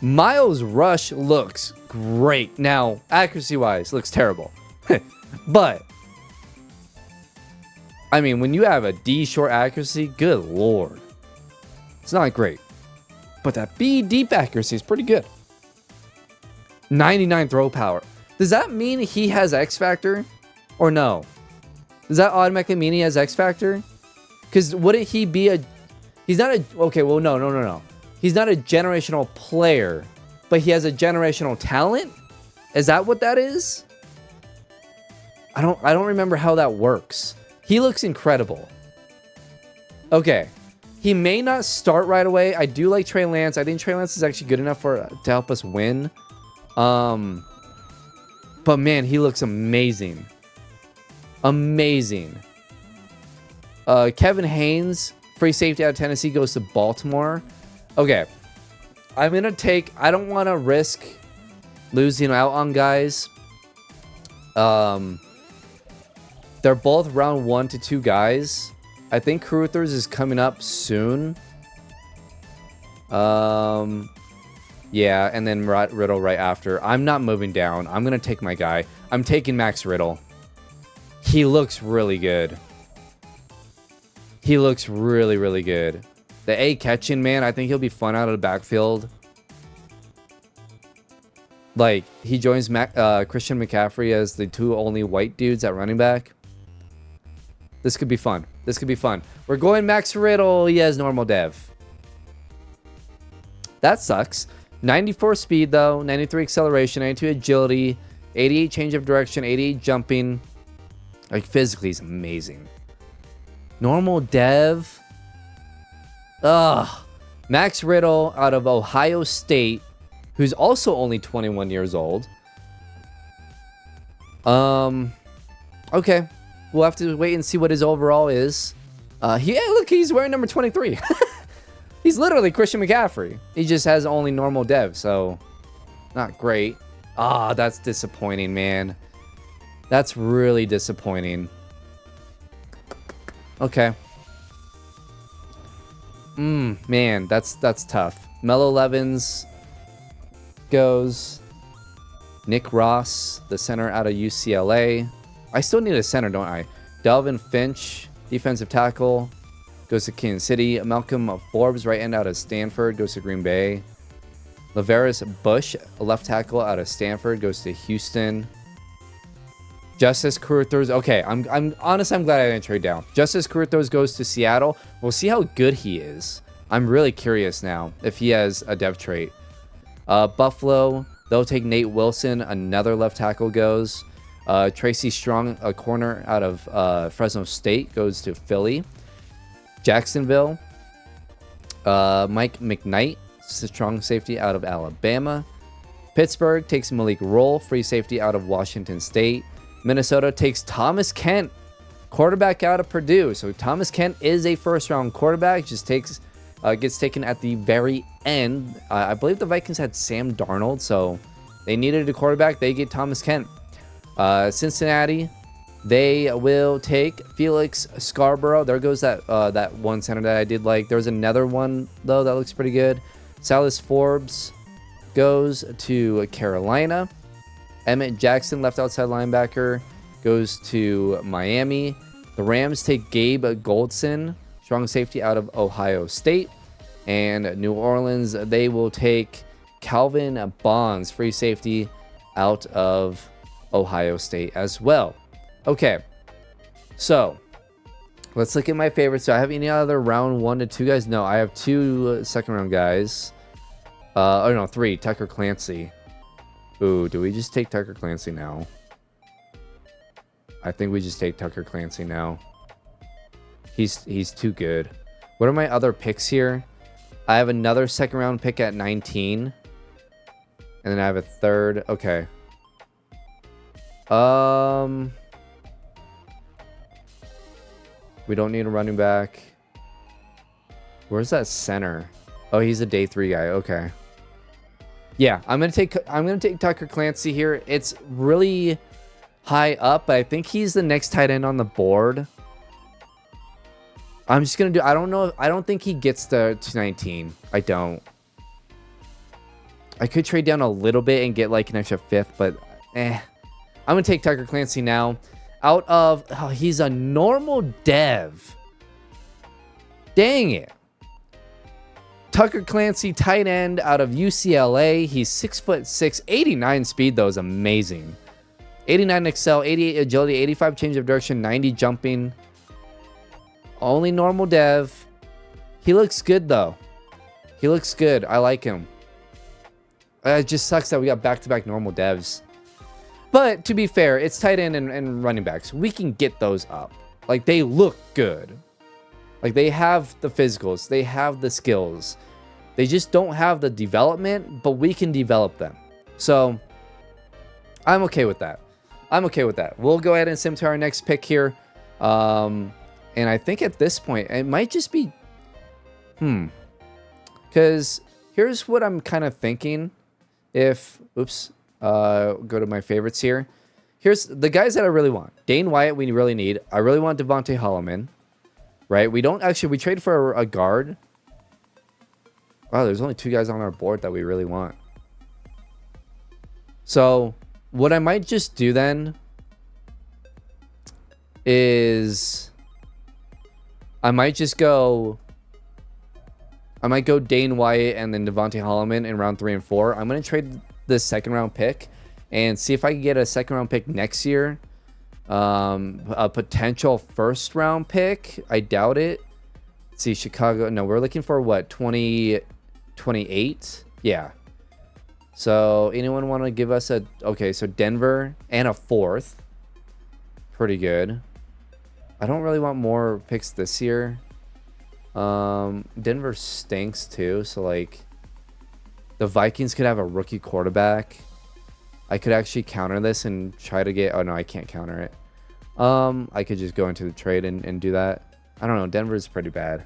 Miles Rush looks great. Now, accuracy-wise, looks terrible. But, I mean, when you have a D short accuracy, good lord. It's not great. But that B deep accuracy is pretty good. 99 throw power. Does that mean he has X Factor? Or no? Does that automatically mean he has X Factor? Because wouldn't he be a... He's not a... Okay, well, no. He's not a generational player, but he has a generational talent? Is that what that is? I don't remember how that works. He looks incredible. Okay. He may not start right away. I do like Trey Lance. I think Trey Lance is actually good enough to help us win. But man, he looks amazing. Amazing. Kevin Haynes, free safety out of Tennessee, goes to Baltimore. Okay. I'm going to take... I don't want to risk losing out on guys. They're both round 1 to 2 guys. I think Caruthers is coming up soon. Yeah, and then Riddle right after. I'm not moving down. I'm going to take my guy. I'm taking Max Riddle. He looks really good. He looks really, really good. The A catching, man, I think he'll be fun out of the backfield. Like, he joins Christian McCaffrey as the 2 only white dudes at running back. This could be fun. This could be fun. We're going Max Riddle. He has normal dev. That sucks. 94 speed, though. 93 acceleration. 92 agility. 88 change of direction. 88 jumping. Like, physically, he's amazing. Normal dev. Ugh. Max Riddle out of Ohio State, who's also only 21 years old. Okay. We'll have to wait and see what his overall is. Look, he's wearing number 23. He's literally Christian McCaffrey. He just has only normal dev, so not great. Ah, that's disappointing, man. That's really disappointing. Okay. Man, that's tough. Melo Levins goes. Nick Ross, the center out of UCLA. I still need a center, don't I? Delvin Finch, defensive tackle, goes to Kansas City. Malcolm Forbes, right end out of Stanford, goes to Green Bay. Lavera's Bush, a left tackle out of Stanford, goes to Houston. Justice Kuruthos. Okay, I'm honestly, I'm glad I didn't trade down. Justice Kuruthos goes to Seattle. We'll see how good he is. I'm really curious now if he has a dev trait. Buffalo, they'll take Nate Wilson. Another left tackle goes. Tracy Strong, a corner out of Fresno State, goes to Philly. Jacksonville, Mike McKnight, strong safety out of Alabama. Pittsburgh takes Malik Roll, free safety out of Washington State. Minnesota takes Thomas Kent, quarterback out of Purdue. So Thomas Kent is a first-round quarterback. Just gets taken at the very end. I believe the Vikings had Sam Darnold, so they needed a quarterback. They get Thomas Kent. Cincinnati, they will take Felix Scarborough. There goes that one center that I did like. There's another one though that looks pretty good. Silas Forbes goes to Carolina. Emmett Jackson, left outside linebacker, goes to Miami. The Rams take Gabe Goldson, strong safety out of Ohio State. And New Orleans, they will take Calvin Bonds, free safety out of Ohio State as well. Okay, so let's look at my favorites. Do I have any other round 1 to 2 guys? No, I have 2 second round guys. Oh no, 3. Tucker Clancy. Ooh, do we just take Tucker Clancy now? I think we just take Tucker Clancy now. He's too good. What are my other picks here? I have another second round pick at 19. And then I have a third. Okay. We don't need a running back. Where's that center? Oh, he's a day 3 guy. Okay. Yeah, I'm gonna take Tucker Clancy here. It's really high up, but I think he's the next tight end on the board. I'm just gonna do. I don't know. I don't think he gets to 19. I don't. I could trade down a little bit and get like an extra 5th, but I'm gonna take Tucker Clancy now. Out of he's a normal dev. Dang it. Tucker Clancy, tight end out of UCLA. He's 6'6", 89 speed though is amazing. 89 excel, 88 agility, 85 change of direction, 90 jumping. Only normal dev. He looks good though. He looks good. I like him. It just sucks that we got back-to-back normal devs. But to be fair, it's tight end and running backs. We can get those up. Like they look good. Like they have the physicals, they have the skills. They just don't have the development, but we can develop them. So I'm okay with that. I'm okay with that. We'll go ahead and sim to our next pick here. And I think at this point, it might just be, because here's what I'm kind of thinking. If, go to my favorites here. Here's the guys that I really want. Dane Wyatt, we really need. I really want Devontae Holloman. Right? We don't actually, we trade for a guard. Wow, there's only 2 guys on our board that we really want. So, what I might just do then is I might go Dane Wyatt and then Devontae Holloman in round 3 and 4. I'm going to trade this second round pick and see if I can get a second round pick next year. A potential first round pick. I doubt it. Let's see, Chicago. No, we're looking for what? 2028? Yeah. So anyone want to give us a, okay, so Denver and a 4th. Pretty good. I don't really want more picks this year. Denver stinks too, so like the Vikings could have a rookie quarterback. I could actually counter this and try to get... Oh, no, I can't counter it. I could just go into the trade and do that. I don't know. Denver's pretty bad.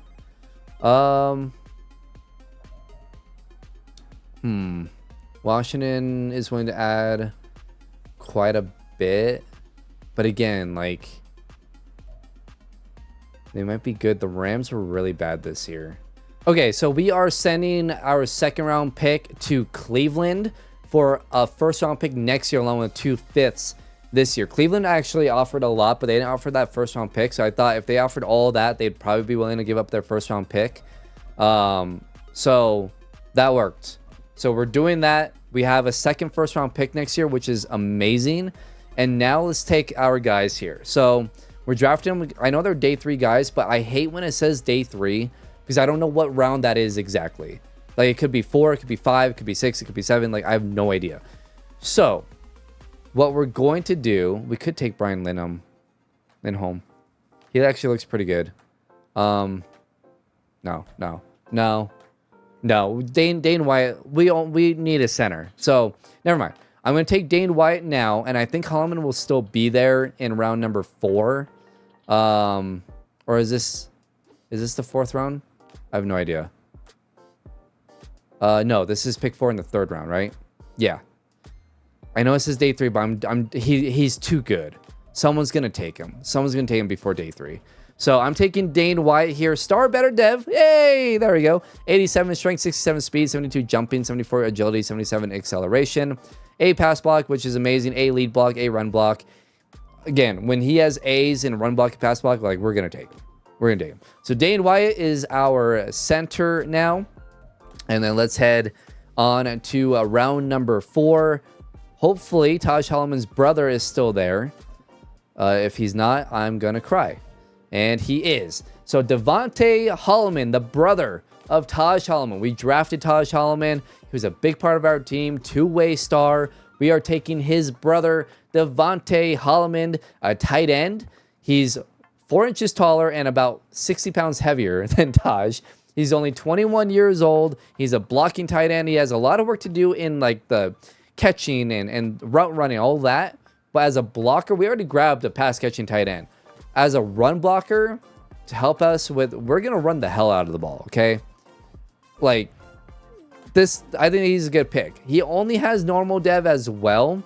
Washington is going to add quite a bit. But again, like... They might be good. The Rams were really bad this year. Okay, so we are sending our second round pick to Cleveland for a first round pick next year, along with 2/5 this year. Cleveland actually offered a lot, but they didn't offer that first round pick. So I thought if they offered all that, they'd probably be willing to give up their first round pick. So that worked. So we're doing that. We have a second first round pick next year, which is amazing. And now let's take our guys here. So we're drafting them. I know they're day 3 guys, but I hate when it says day 3 because I don't know what round that is exactly. Like, it could be 4, it could be 5, it could be 6, it could be 7. Like, I have no idea. So what we're going to do, we could take Brian Lindholm. He actually looks pretty good. No. Dane Wyatt, we need a center. So never mind. I'm going to take Dane Wyatt now, and I think Holloman will still be there in round number 4. Or is this the 4th round? I have no idea. No, this is pick 4 in the 3rd round, right? Yeah. I know this is day 3, but he's too good. Someone's gonna take him. Someone's gonna take him before day 3. So I'm taking Dane Wyatt here. Star better dev. Yay! There we go. 87 strength, 67 speed, 72 jumping, 74 agility, 77 acceleration. A pass block, which is amazing. A lead block, A run block. Again, when he has A's in run block and pass block, like, we're gonna take him. We're gonna take him. So Dane Wyatt is our center now. And then let's head on to round number 4. Hopefully, Taj Holloman's brother is still there. If he's not, I'm going to cry. And he is. So Devontae Holloman, the brother of Taj Holloman. We drafted Taj Holloman. He was a big part of our team, 2-way star. We are taking his brother, Devontae Holloman, a tight end. He's 4 inches taller and about 60 pounds heavier than Taj. He's only 21 years old. He's a blocking tight end. He has a lot of work to do in like the catching and route running, all that. But as a blocker, we already grabbed a pass catching tight end. As a run blocker, to help us with, we're going to run the hell out of the ball, okay? Like, this, I think he's a good pick. He only has normal dev as well.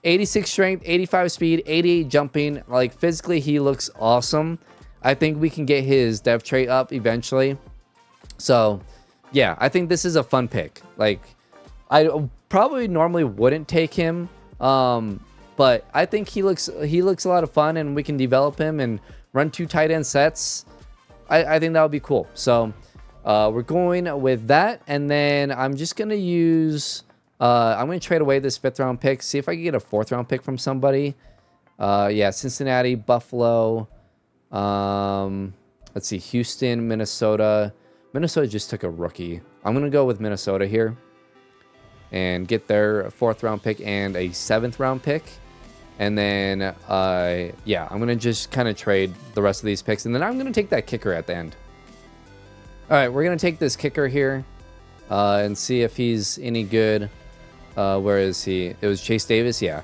86 strength, 85 speed, 88 jumping. Like, physically, he looks awesome. I think we can get his dev trait up eventually. So, yeah, I think this is a fun pick. Like, I probably normally wouldn't take him, but I think he looks a lot of fun, and we can develop him and run 2 tight end sets. I think that would be cool. So, we're going with that, and then I'm just gonna use. I'm gonna trade away this 5th round pick. See if I can get a 4th round pick from somebody. Yeah, Cincinnati, Buffalo. Let's see, Houston, Minnesota. Minnesota just took a rookie. I'm going to go with Minnesota here and get their 4th round pick and a 7th round pick. And then, yeah, I'm going to just kind of trade the rest of these picks. And then I'm going to take that kicker at the end. All right, we're going to take this kicker here and see if he's any good. Where is he? It was Chase Davis, yeah.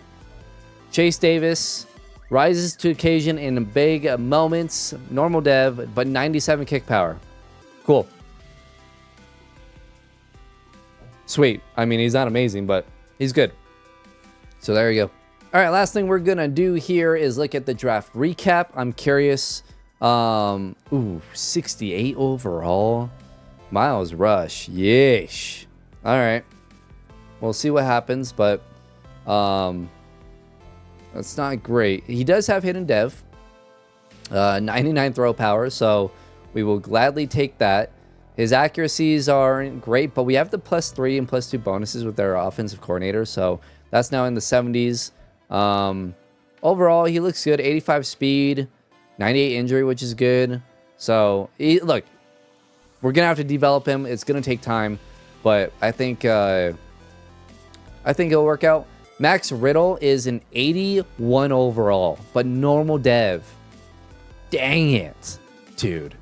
Chase Davis rises to occasion in big moments. Normal dev, but 97 kick power. Cool. Sweet. I mean, he's not amazing, but he's good. So there you go. All right, last thing we're going to do here is look at the draft recap. I'm curious. 68 overall. Miles Rush. Yeesh. All right. We'll see what happens, but that's not great. He does have hidden dev. 99 throw power, so we will gladly take that. His accuracies aren't great, but we have the +3 and +2 bonuses with our offensive coordinator, so that's now in the 70s. Overall, he looks good. 85 speed, 98 injury, which is good. So, look, we're going to have to develop him. It's going to take time, but I think it'll work out. Max Riddle is an 81 overall, but normal dev. Dang it, dude.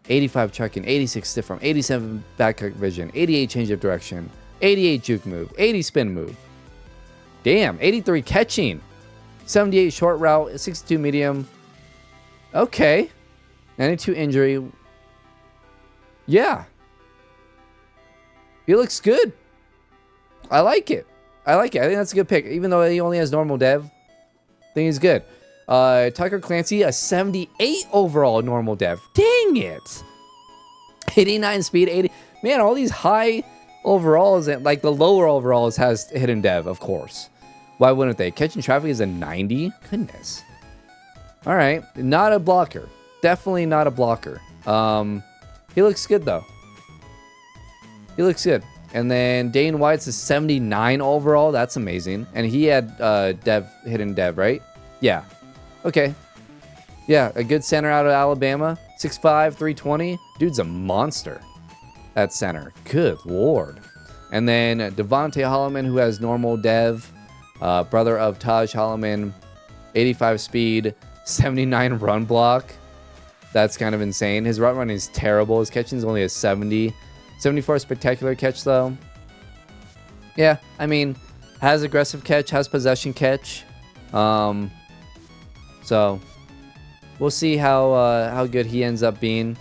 85 chucking, 86 stiff arm, 87 back cut vision, 88 change of direction, 88 juke move, 80 spin move. Damn, 83 catching, 78 short route, 62 medium. Okay. 92 injury. Yeah. He looks good. I like it. I think that's a good pick. Even though he only has normal dev, I think he's good. Tucker Clancy, a 78 overall normal dev. Dang it. 89 speed, 80. Man, all these high overalls, and like the lower overalls has hidden dev, of course. Why wouldn't they? Catching traffic is a 90? Goodness. All right. Not a blocker. Definitely not a blocker. He looks good, though. He looks good. And then Dane White's a 79 overall. That's amazing. And he had hidden dev, right? Yeah. Okay. Yeah, a good center out of Alabama. 6'5", 320. Dude's a monster at center. Good Lord. And then Devontae Holloman, who has normal dev. Brother of Taj Holloman. 85 speed. 79 run block. That's kind of insane. His route running is terrible. His catching is only a 70. 74 spectacular catch, though. Yeah, I mean, has aggressive catch, has possession catch. So we'll see how good he ends up being.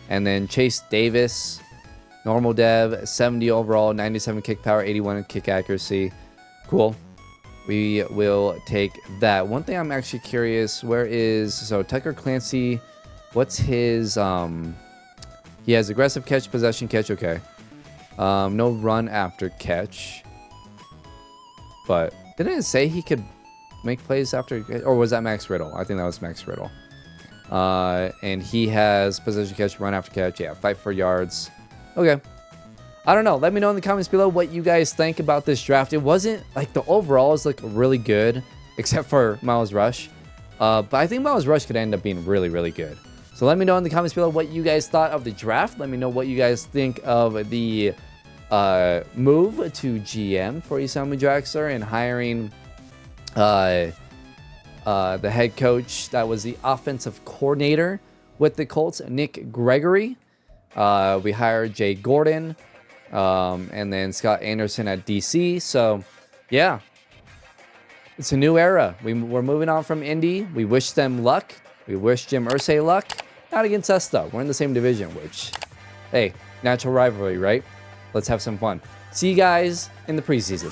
And then Chase Davis, normal dev, 70 overall, 97 kick power, 81 kick accuracy. Cool. We will take that. One thing I'm actually curious, so Tucker Clancy, what's his, he has aggressive catch, possession catch, okay. No run after catch. But didn't it say he could make plays after, or was that Max Riddle? I think that was Max Riddle. And he has possession catch, run after catch, yeah, fight for yards. Okay. I don't know. Let me know in the comments below what you guys think about this draft. It wasn't, like, the overalls look really good, except for Miles Rush. But I think Miles Rush could end up being really, really good. So let me know in the comments below what you guys thought of the draft. Let me know what you guys think of the move to GM for Irsay Draxler and hiring the head coach that was the offensive coordinator with the Colts, Nick Gregory. We hired Jay Gordon and then Scott Anderson at DC. So, yeah, it's a new era. We're moving on from Indy. We wish them luck. We wish Jim Irsay luck. Not against us, though. We're in the same division, which, hey, natural rivalry, right? Let's have some fun. See you guys in the preseason.